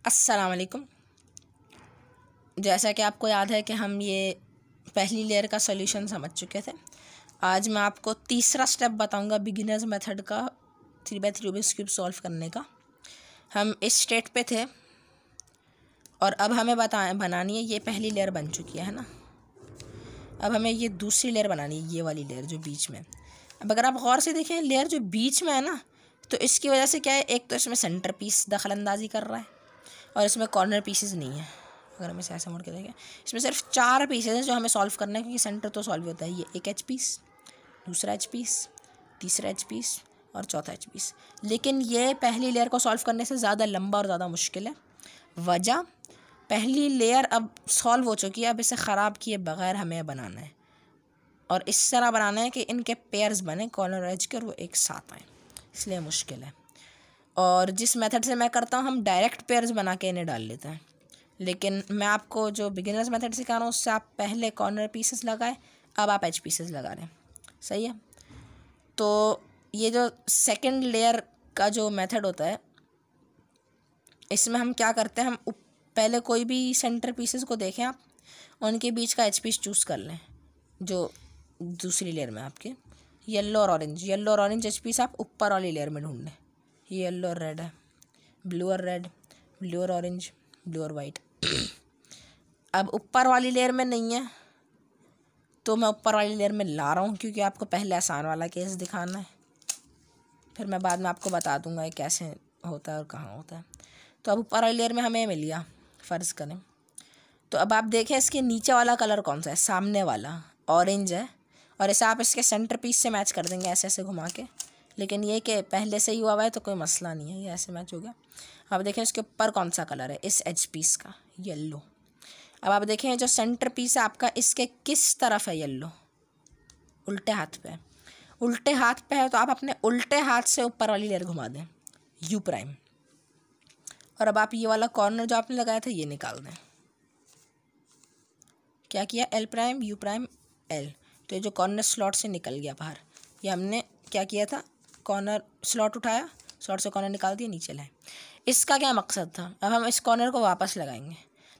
अस्सलाम वालेकुम। जैसा कि आपको याद है कि हम ये पहली लेयर का सॉल्यूशन समझ चुके थे। आज मैं आपको तीसरा स्टेप बताऊंगा बिगिनर्स मेथड का 3x3 रूबिक्स क्यूब सॉल्व करने का। हम इस स्टेट पे थे और अब हमें बनानी है, ये पहली लेयर बन चुकी है ना। अब हमें ये दूसरी लेयर बनानी है, ये वाली लेयर जो बीच में। अब अगर आप गौर से देखें, लेयर जो बीच में है ना, तो इसकी वजह से क्या है, एक तो इसमें सेंटर पीस दखल अंदाजी कर रहा है और इसमें कॉर्नर पीसेस नहीं है। अगर हम इसे ऐसे मोड़ के देखें, इसमें सिर्फ 4 पीसेस हैं जो हमें सॉल्व करना है, क्योंकि सेंटर तो सॉल्व होता है। ये एक एच पीस, दूसरा एच पीस, तीसरा एच पीस और चौथा एच पीस। लेकिन ये पहली लेयर को सॉल्व करने से ज़्यादा लंबा और ज़्यादा मुश्किल है। वजह, पहली लेयर अब सॉल्व हो चुकी है, अब इसे ख़राब किए बगैर हमें बनाना है और इस तरह बनाना है कि इनके पेयर्स बने, कॉर्नर एज के, और वो एक साथ आए, इसलिए मुश्किल है। और जिस मेथड से मैं करता हूँ, हम डायरेक्ट पेयर्स बना के इन्हें डाल लेते हैं, लेकिन मैं आपको जो बिगिनर्स मेथड सिखा रहा हूँ उससे आप पहले कॉर्नर पीसेस लगाए, अब आप एच पीसेस लगा रहे हैं। सही है। तो ये जो सेकंड लेयर का जो मेथड होता है, इसमें हम क्या करते हैं, हम पहले कोई भी सेंटर पीसेस को देखें आप, उनके बीच का एच पीस चूज़ कर लें जो दूसरी लेयर में आपके येलो और ऑरेंज एच पीस आप ऊपर वाली लेयर में ढूंढ लें। येलो और रेड है, ब्लू और रेड, ब्लू और ऑरेंज, ब्लू और वाइट। अब ऊपर वाली लेयर में नहीं है तो मैं ऊपर वाली लेयर में ला रहा हूँ, क्योंकि आपको पहले आसान वाला केस दिखाना है, फिर मैं बाद में आपको बता दूँगा कैसे होता है और कहाँ होता है। तो अब ऊपर वाली लेयर में हमें मिल गया, फ़र्ज़ करें। तो अब आप देखें इसके नीचे वाला कलर कौन सा है, सामने वाला ऑरेंज है, और इसे आप इसके सेंटर पीस से मैच कर देंगे ऐसे ऐसे घुमा के। लेकिन ये कि पहले से ही हुआ है तो कोई मसला नहीं है, ये ऐसे मैच हो गया। अब देखें इसके ऊपर कौन सा कलर है, इस एच पीस का, येलो। अब आप देखें जो सेंटर पीस है आपका, इसके किस तरफ है येलो, उल्टे हाथ पे है। उल्टे हाथ पे है तो आप अपने उल्टे हाथ से ऊपर वाली लेयर घुमा दें, यू प्राइम। और अब आप ये वाला कॉर्नर जो आपने लगाया था ये निकाल दें। क्या किया, L prime, you prime, L. तो ये जो कॉर्नर स्लॉट से निकल गया बाहर, ये हमने क्या किया था, कॉर्नर स्लॉट उठाया, स्लॉट से कॉर्नर निकाल दिया, नीचे लाए। इसका क्या मकसद था, अब हम इस कॉर्नर को वापस लगाएंगे।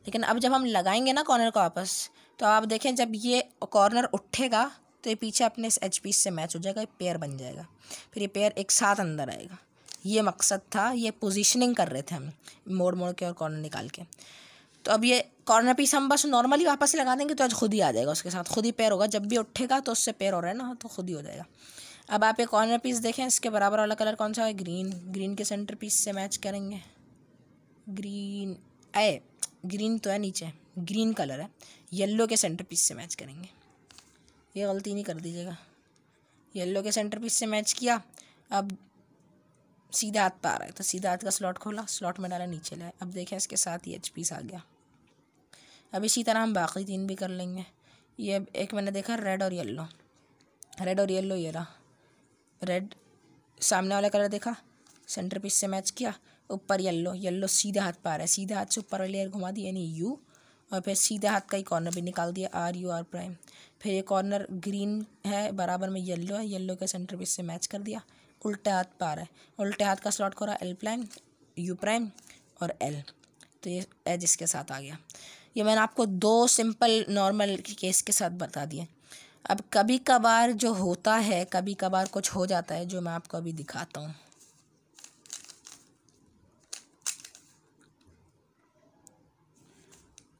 लेकिन अब जब हम लगाएंगे ना कॉर्नर को वापस, तो आप देखें जब ये कॉर्नर उठेगा तो ये पीछे अपने इस एच पीस से मैच हो जाएगा, ये पेयर बन जाएगा, फिर ये पेयर एक साथ अंदर आएगा। ये मकसद था, ये पोजीशनिंग कर रहे थे हम, मोड़ मोड़ के और कॉर्नर निकाल के। तो अब ये कॉर्नर पीस हम बस नॉर्मली वापस लगा देंगे तो आज खुद ही आ जाएगा, उसके साथ खुद ही पेयर होगा। जब भी उठेगा तो उससे पेयर हो रहा है ना, तो खुद ही हो जाएगा। अब आप एक कॉर्नर पीस देखें, इसके बराबर वाला कलर कौन सा है, ग्रीन। ग्रीन के सेंटर पीस से मैच करेंगे, ग्रीन ग्रीन तो है नीचे, ग्रीन कलर है, येलो के सेंटर पीस से मैच करेंगे। ये गलती नहीं कर दीजिएगा, येलो के सेंटर पीस से मैच किया। अब सीधा हाथ पे आ रहा है तो सीधा हाथ का स्लॉट खोला, स्लॉट में डाला, नीचे लाया। अब देखें इसके साथ ही एच पीस आ गया। अब इसी तरह हम बाकी 3 भी कर लेंगे। ये एक मैंने देखा रेड और येलो, ये रहा रेड, सामने वाला कलर देखा, सेंटर पीस से मैच किया, ऊपर येलो सीधे हाथ पर आ रहा है, सीधे हाथ से ऊपर वाली लेयर घुमा दी, यानी यू, और फिर सीधे हाथ का ही कॉर्नर भी निकाल दिया, आर यू आर प्राइम। फिर ये कॉर्नर ग्रीन है, बराबर में येलो है, येलो के सेंटर पीस से मैच कर दिया, उल्टे हाथ पर आ रहा है, उल्टे हाथ का स्लॉट खोला, एल प्राइम, यू प्राइम और एल। तो ये एज इसके साथ आ गया। ये मैंने आपको 2 सिंपल नॉर्मल केस के साथ बता दिए। अब कभी कभार जो होता है, कभी कभार कुछ हो जाता है जो मैं आपको अभी दिखाता हूँ।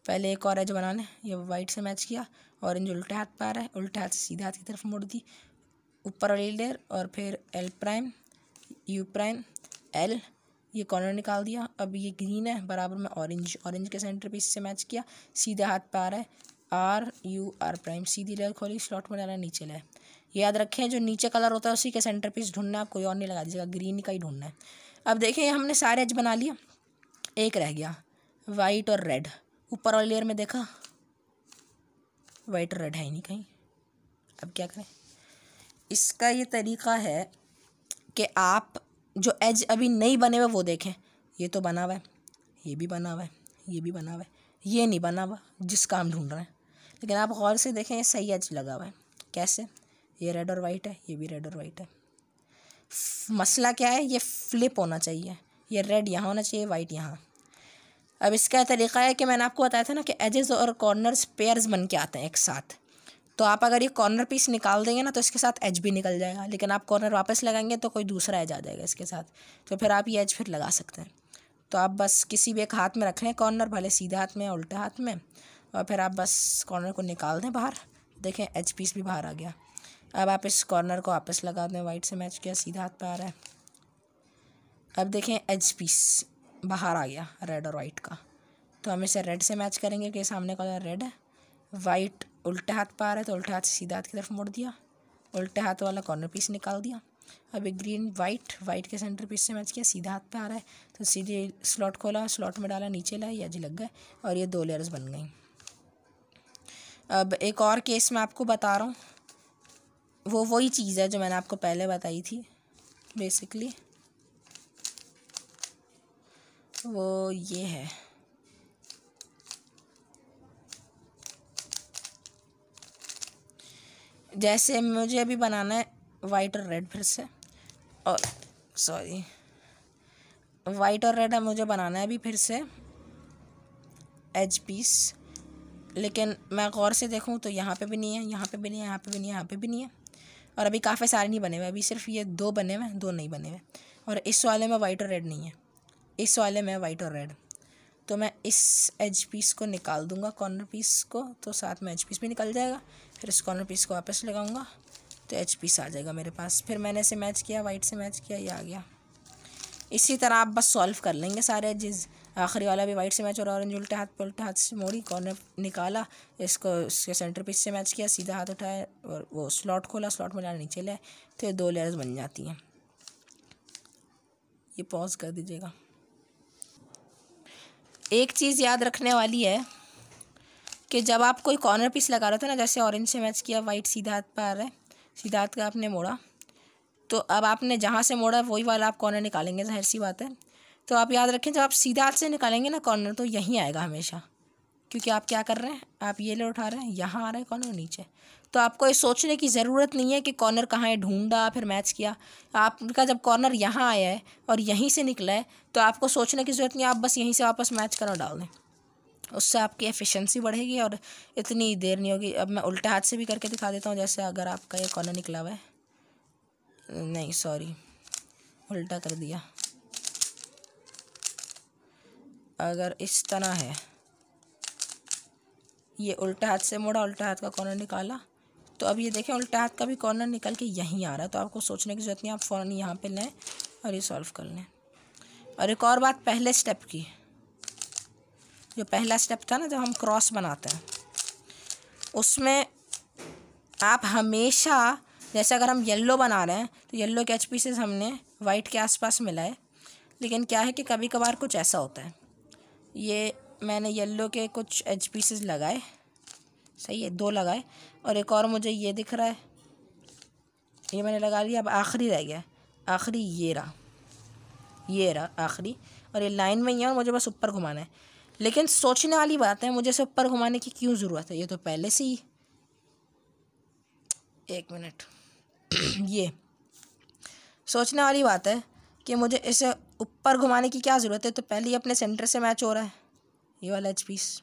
पहले एक और एज बनाने, ये वाइट से मैच किया, ऑरेंज उल्टे हाथ पर आ रहा है, उल्टे हाथ से सीधे हाथ की तरफ मोड़ दी, ऊपर वाली लेयर, और फिर L prime, you prime, L, ये कॉर्नर निकाल दिया। अब ये ग्रीन है, बराबर में ऑरेंज के सेंटर पीस से मैच किया, सीधे हाथ पे आ रहा है, आर यू आर प्राइम, सीधी लेयर खोली, स्लॉट में डाला, नीचे लाए। याद रखें जो नीचे कलर होता है उसी के सेंटर पीस ढूंढना है, आप कोई और नहीं लगा दीजिएगा, ग्रीन का ही ढूंढना है। अब देखें हमने सारे एज बना लिया, एक रह गया वाइट और रेड। ऊपर वाली लेयर में देखा वाइट और रेड है ही नहीं कहीं। अब क्या करें, इसका ये तरीका है कि आप जो एज अभी नहीं बने हुए वो देखें। ये तो बना हुआ है, ये भी बना हुआ है, ये भी बना हुआ है, ये नहीं बना हुआ जिसका हम ढूंढ रहे हैं। लेकिन आप गौर से देखें, ये सही एज लगा हुआ है। कैसे, ये रेड और वाइट है, ये भी रेड और वाइट है। मसला क्या है, ये फ्लिप होना चाहिए, ये रेड यहाँ होना चाहिए, वाइट यहाँ। अब इसका तरीक़ा है कि मैंने आपको बताया था ना कि एजेस और कॉर्नर्स पेयर्स बन के आते हैं एक साथ। तो आप अगर ये कॉर्नर पीस निकाल देंगे ना तो इसके साथ एज भी निकल जाएगा, लेकिन आप कॉर्नर वापस लगाएंगे तो कोई दूसरा एज आ जाएगा इसके साथ, तो फिर आप ये एज फिर लगा सकते हैं। तो आप बस किसी भी एक हाथ में रख लें कॉर्नर, भले सीधे हाथ में या उल्टे हाथ में, और फिर आप बस कॉर्नर को निकाल दें बाहर। देखें एज पीस भी बाहर आ गया। अब आप इस कॉर्नर को वापस लगा दें, वाइट से मैच किया, सीधा हाथ पे आ रहा है। अब देखें एज पीस बाहर आ गया रेड और वाइट का, तो हम इसे रेड से मैच करेंगे कि सामने का रेड है। वाइट उल्टे हाथ पे आ रहा है तो उल्टे हाथ से सीधा हाथ की तरफ मोड़ दिया, उल्टे हाथ वाला कॉर्नर पीस निकाल दिया। अब एक ग्रीन वाइट के सेंटर पीस से मैच किया, सीधा हाथ पे आ रहा है तो सीधे स्लॉट खोला, स्लॉट में डाला, नीचे लाया, ये एज लग गए और ये 2 लेयर्स बन गई। अब एक और केस मैं आपको बता रहा हूँ, वो वही चीज़ है जो मैंने आपको पहले बताई थी। बेसिकली वो ये है, जैसे मुझे अभी बनाना है वाइट और रेड फिर से, और सॉरी वाइट और रेड है मुझे बनाना है अभी फिर से एज पीस, लेकिन मैं गौर से देखूं तो यहाँ पे भी नहीं है, यहाँ पे भी नहीं है, यहाँ पे भी नहीं है, यहाँ पे भी नहीं है, और अभी काफ़ी सारे नहीं बने हुए, अभी सिर्फ ये 2 बने हुए हैं, 2 नहीं बने हुए। और इस वाले में वाइट और रेड नहीं है, इस वाले में वाइट और रेड। तो मैं इस एज पीस को निकाल दूंगा, कॉर्नर पीस को, तो साथ में एज पीस भी निकल जाएगा। फिर इस कॉर्नर पीस को वापस लगाऊंगा तो एज पीस आ जाएगा मेरे पास। फिर मैंने इसे मैच किया, वाइट से मैच किया, ये आ गया। इसी तरह आप बस सॉल्व कर लेंगे सारे एजेस। आखिरी वाला भी वाइट से मैच और ऑरेंज उल्टे हाथ पे, उल्टे हाथ से मोड़ी, कॉर्नर निकाला, इसको इसके सेंटर पीस से मैच किया, सीधा हाथ उठाया और वो स्लॉट खोला, स्लॉट में डाला, नीचे लाए, तो ये 2 लेयर्स बन जाती हैं। ये पॉज कर दीजिएगा। एक चीज़ याद रखने वाली है कि जब आप कोई कॉर्नर पीस लगा रहे थे ना, जैसे ऑरेंज से मैच किया, वाइट सीधा हाथ पर आ रहा है, सीधा हाथ का आपने मोड़ा, तो अब आपने जहाँ से मोड़ा वही वाला आप कॉर्नर निकालेंगे, जाहिर सी बात है। तो आप याद रखें जब आप सीधा हाथ से निकालेंगे ना कॉर्नर तो यहीं आएगा हमेशा, क्योंकि आप क्या कर रहे हैं, आप ये ले उठा रहे हैं, यहाँ आ रहा है कॉर्नर नीचे। तो आपको ये सोचने की ज़रूरत नहीं है कि कॉर्नर कहाँ है, ढूंढा फिर मैच किया। आपका जब कॉर्नर यहाँ आया है और यहीं से निकला है तो आपको सोचने की ज़रूरत नहीं है, आप बस यहीं से वापस मैच करना डाल दें, उससे आपकी एफिशिएंसी बढ़ेगी और इतनी देर नहीं होगी। अब मैं उल्टे हाथ से भी करके दिखा देता हूँ। जैसे अगर आपका ये कॉर्नर निकला हुआ है, नहीं सॉरी उल्टा कर दिया, अगर इस तरह है, ये उल्टा हाथ से मोड़ा, उल्टा हाथ का कॉर्नर निकाला, तो अब ये देखें उल्टा हाथ का भी कॉर्नर निकल के यहीं आ रहा है। तो आपको सोचने की ज़रूरत नहीं, आप फ़ौरन यहाँ पे लें और ये सॉल्व कर लें। और एक और बात पहले स्टेप की, जो पहला स्टेप था ना जब हम क्रॉस बनाते हैं, उसमें आप हमेशा, जैसे अगर हम येलो बना रहे हैं तो येलो के एच पीसेस हमने वाइट के आसपास मिलाए, लेकिन क्या है कि कभी कभार कुछ ऐसा होता है, ये मैंने येलो के कुछ एच पीसेस लगाए, सही है 2 लगाए, और एक और मुझे ये दिख रहा है, ये मैंने लगा लिया। अब आखिरी रह गया, आखिरी ये रहा आखिरी, और ये लाइन में ही है और मुझे बस ऊपर घुमाना है। लेकिन सोचने वाली बात है, मुझे इसे ऊपर घुमाने की क्यों ज़रूरत है, ये तो पहले से ही, एक मिनट ये सोचने वाली बात है कि मुझे इसे ऊपर घुमाने की क्या ज़रूरत है, तो पहले ही अपने सेंटर से मैच हो रहा है ये वाला एच पीस,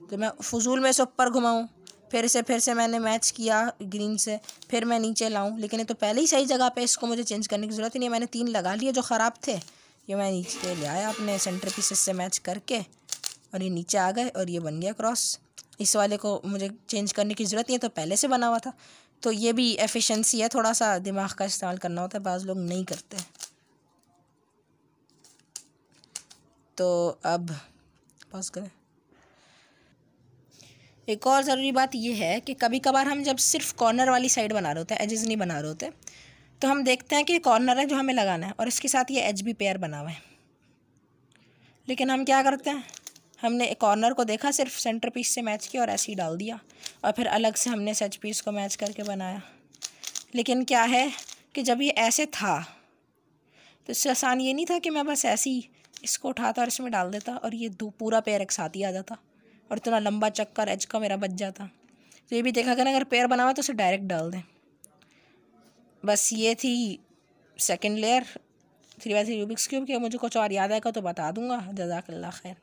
तो मैं फजूल में इसे ऊपर घुमाऊँ, फिर से मैंने मैच किया ग्रीन से, फिर मैं नीचे लाऊं, लेकिन ये तो पहले ही सही जगह पे, इसको मुझे चेंज करने की ज़रूरत ही नहीं है। मैंने 3 लगा लिए जो ख़राब थे, ये मैं नीचे ले आया अपने सेंटर पीसेस से मैच करके, और ये नीचे आ गए और ये बन गया क्रॉस। इस वाले को मुझे चेंज करने की ज़रूरत नहीं है, तो पहले से बना हुआ था। तो ये भी एफिशिएंसी है, थोड़ा सा दिमाग का इस्तेमाल करना होता है, बाज़ लोग नहीं करते। तो अब पॉज करें। एक और ज़रूरी बात यह है कि कभी कभार हम जब सिर्फ कॉर्नर वाली साइड बना रहे होते हैं, एजेस नहीं बना रहे होते, तो हम देखते हैं कि कॉर्नर है जो हमें लगाना है और इसके साथ ये एज भी पेयर बना हुआ है, लेकिन हम क्या करते हैं, हमने कॉर्नर को देखा, सिर्फ सेंटर पीस से मैच किया और ऐसे ही डाल दिया, और फिर अलग से हमने एज पीस को मैच करके बनाया। लेकिन क्या है कि जब ये ऐसे था तो इससे आसान ये नहीं था कि मैं बस ऐसे ही इसको उठाता और इसमें डाल देता और ये पूरा पेयर एक साथ ही आ जाता और इतना लंबा चक्कर एज का मेरा बच जाता। तो ये भी देखा करें, अगर पेयर बना हुआ तो उसे डायरेक्ट डाल दें। बस ये थी second layer 3x3 Rubik's cube की। मुझे कुछ और याद आएगा तो बता दूंगा। जज़ाकल्लाह खैर।